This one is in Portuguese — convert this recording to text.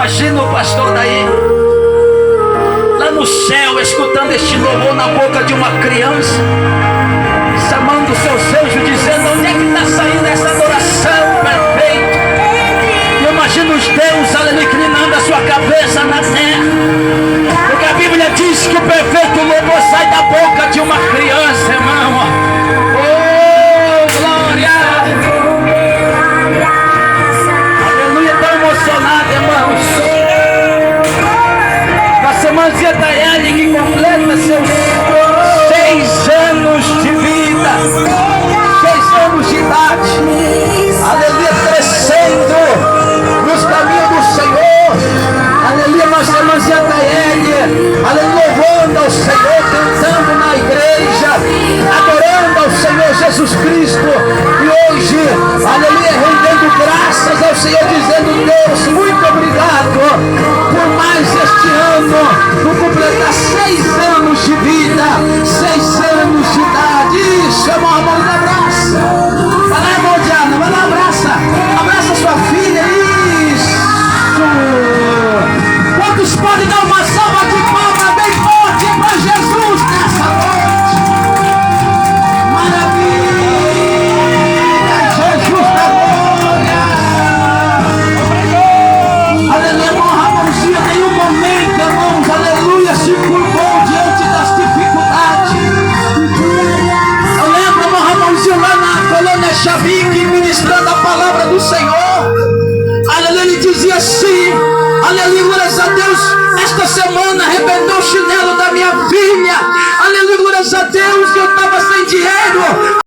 Imagina o pastor daí, lá no céu, escutando este louvor na boca de uma criança, chamando seus anjos, dizendo: onde é que está saindo essa adoração perfeita? E imagina os deuses, aleluia, inclinando a sua cabeça na terra, porque a Bíblia diz que o perfeito louvor sai da boca de uma criança, irmão. Oh, glória! Aleluia, tão emocionado, irmãos. Nossa irmãzinha Daiane, que completa seus 6 anos de vida, 6 anos de idade, aleluia, crescendo nos caminhos do Senhor, aleluia. Nossa irmãzinha Daiane, aleluia, louvando ao Senhor, cantando na igreja, adorando ao Senhor Jesus Cristo, e hoje, aleluia, rendendo graças ao Senhor, dizendo: Deus, muito obrigado por mais este ano, por completar 6 anos de vida, 6 anos de idade. Isso, irmão, vamos dar abraço. Vai lá, irmão Diana, vai lá, abraça sua filha. Isso. Quantos podem dar uma salva de palmas bem forte para Jesus nessa noite? Maravilha, Jesus da glória. Aleluia, irmão Ramonzinho, nenhum momento, irmãos, aleluia, se curvou diante das dificuldades. Eu lembro, irmão Ramonzinho, lá na colônia Xavique, ministrando a palavra do Senhor. Aleluia, ele dizia assim: aleluia, glórias a Deus, esta semana arrebentou o chinelo da minha filha. Aleluia, glórias a Deus, eu estava sem dinheiro.